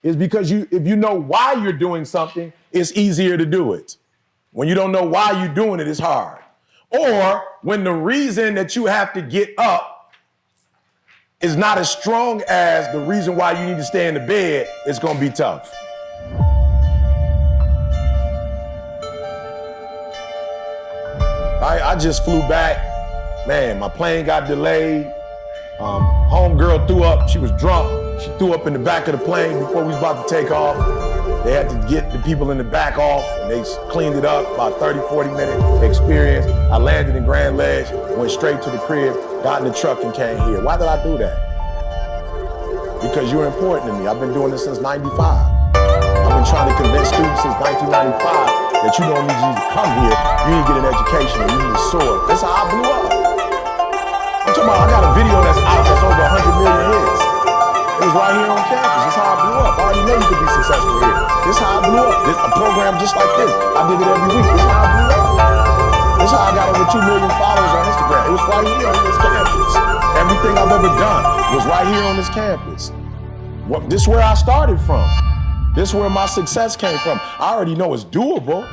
is because if you know why you're doing something, it's easier to do it. When you don't know why you're doing it, it's hard. Or when the reason that you have to get up is not as strong as the reason why you need to stay in the bed, it's gonna be tough. I just flew back. Man, my plane got delayed. Homegirl threw up. She was drunk. She threw up in the back of the plane before we was about to take off. They had to get the people in the back off, and they cleaned it up. About 30, 40-minute experience. I landed in Grand Ledge, went straight to the crib, got in the truck, and came here. Why did I do that? Because you're important to me. I've been doing this since '95. I've been trying to convince students since 1995 that you don't need to come here. You need to get an education and you need to soar. That's how I blew up. I'm talking about, I got a video that's out that's over 100 million hits. It was right here on campus. That's how I blew up. I already know you could be successful here. This is how I blew up. A program just like this. I did it every week. This is how I blew up. This is how I got over 2 million followers on Instagram. It was right here on this campus. Everything I've ever done was right here on this campus. This is where I started from. This is where my success came from. I already know it's doable,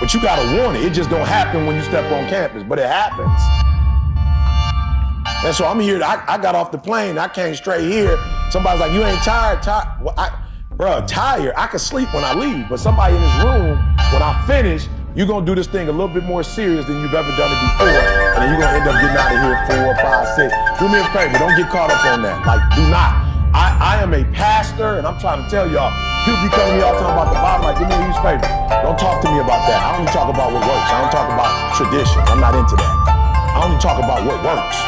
but you gotta want it. It just don't happen when you step on campus, but it happens. And so I'm here, I got off the plane, I came straight here. Somebody's like, you ain't tired? Well, tired, I can sleep when I leave, but somebody in this room, when I finish, you're gonna do this thing a little bit more serious than you've ever done it before, and then you're gonna end up getting out of here 4, 5, 6. Do me a favor, don't get caught up on that. Like, do not. I am a pastor, and I'm trying to tell y'all, people be coming to me all the time about the Bible, like, give me a huge favor. Don't talk to me about that. I only talk about what works. I don't talk about tradition. I'm not into that. I only talk about what works.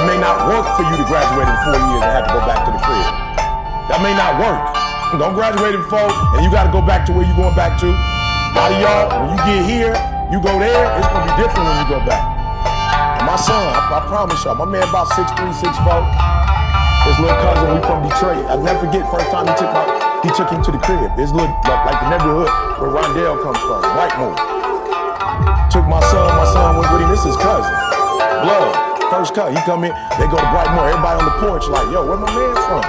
It may not work for you to graduate in 4 years and have to go back to the crib. That may not work. Don't graduate in 4, and you gotta go back to where you're going back to. A lot of y'all, when you get here, you go there, it's gonna be different when you go back. And my son, I promise y'all, my man about 6'3", 6'4". His little cousin, we from Detroit. I'll never forget first time he took him to the crib. His little, like the neighborhood where Rondell comes from, Whitemore. Took my son went with him. This is his cousin, blood, first cousin. He come in, they go to Brightmoor. Everybody on the porch like, yo, where my man from?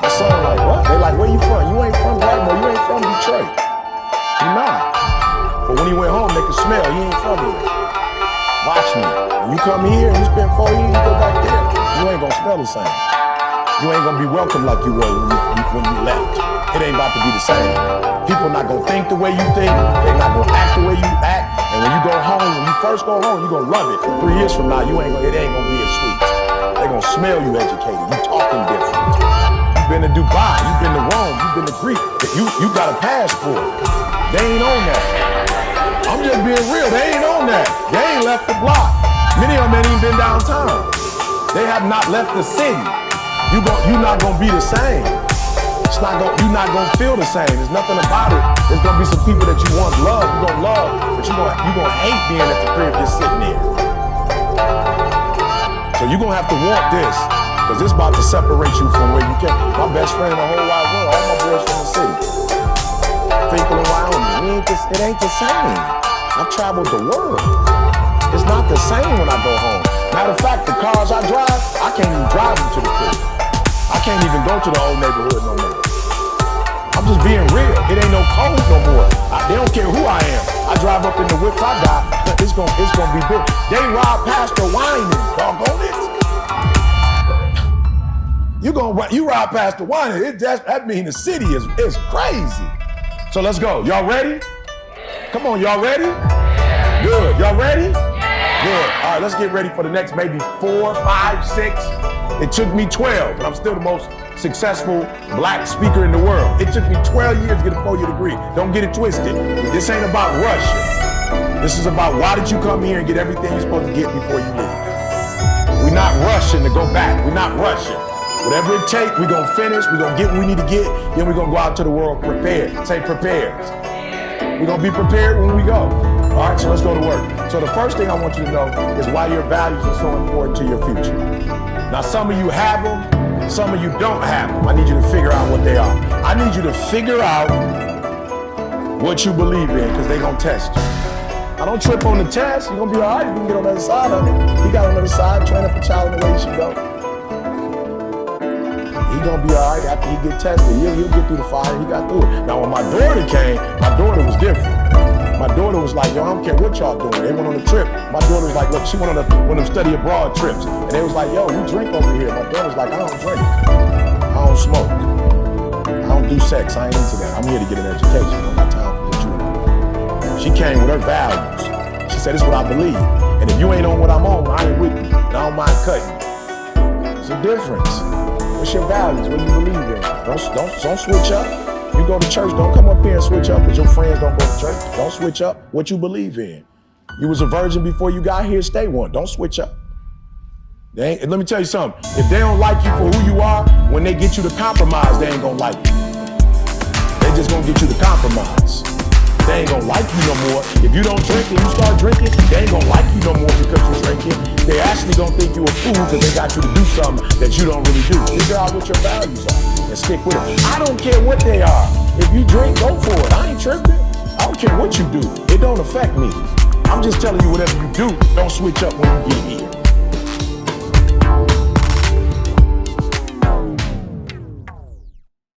My son like, what? They like, where you from? You ain't from Brightmoor. You ain't from Detroit. You not. But when he went home, they could smell he ain't from here. Watch me. When you come here and you spend 4 years, you go back there. You ain't gonna smell the same. You ain't gonna be welcome like you were when you left. It ain't about to be the same. People not gonna think the way you think. They not gonna act the way you act. And when you go home, when you first go home, you gonna love it. 3 years from now, it ain't gonna be as sweet. They gonna smell you educated. You talking different. You've been to Dubai. You've been to Rome. You've been to Greece. You got a passport. They ain't on that. I'm just being real. They ain't on that. They ain't left the block. Many of them ain't even been downtown. They have not left the city. You're not gonna be the same. You're not gonna feel the same. There's nothing about it. There's gonna be some people that you once loved, you're gonna love, but you're gonna hate being at the crib just sitting there. So you're gonna have to want this, because it's about to separate you from where you came. My best friend in the whole wide world, all my boys from the city. Finkel and Wyoming. It ain't the same. I've traveled the world. It's not the same when I go home. Matter of fact, the cars I drive, I can't even drive them to the crib. I can't even go to the old neighborhood no more. I'm just being real. It ain't no code no more. They don't care who I am. I drive up in the whip I got. It's gonna be big. They rob past the Winans, doggone it. You ride past the Winans. That means the city is crazy. So let's go. Y'all ready? Come on, y'all ready? Good. Y'all ready? Good. All right, let's get ready for the next maybe 4, 5, 6. It took me 12, but I'm still the most successful black speaker in the world. It took me 12 years to get a 4-year degree. Don't get it twisted. This ain't about rushing. This is about why did you come here and get everything you're supposed to get before you leave. We're not rushing to go back. We're not rushing. Whatever it takes, we're going to finish. We're going to get what we need to get. Then we're going to go out to the world prepared. Say prepared. We're going to be prepared when we go. All right, so let's go to work. So the first thing I want you to know is why your values are so important to your future. Now, some of you have them, some of you don't have them. I need you to figure out what they are. I need you to figure out what you believe in, because they're going to test you. Now, don't trip on the test. You're going to be all right. You can get on the other side of it. He got on the other side, train up a child in the way he should go. He gonna be all right after he get tested. He'll get through the fire. He got through it. Now when my daughter came, my daughter was different. My daughter was like, yo, I don't care what y'all doing. They went on a trip. My daughter was like, look, she went on one of them study abroad trips. And they was like, yo, we drink over here. My daughter was like, I don't drink. I don't smoke. I don't do sex. I ain't into that. I'm here to get an education. I don't got time for what you want. She came with her values. She said, this is what I believe. And if you ain't on what I'm on, I ain't with you. And I don't mind cutting you. There's a difference. What's your values? What do you believe in? Don't switch up. You go to church, don't come up here and switch up because your friends don't go to church. Don't switch up what you believe in. You was a virgin before you got here, stay one. Don't switch up. And let me tell you something. If they don't like you for who you are, when they get you to compromise, they ain't gonna like you. They just gonna get you to compromise. They ain't gonna like you no more. If you don't drink and you start drinking, they ain't gonna like you no more because you're drinking. They actually gonna think you a fool because they got you to do something that you don't really do. Figure out what your values are and stick with it. I don't care what they are. If you drink, go for it. I ain't tripping. I don't care what you do. It don't affect me. I'm just telling you whatever you do, don't switch up when you get here.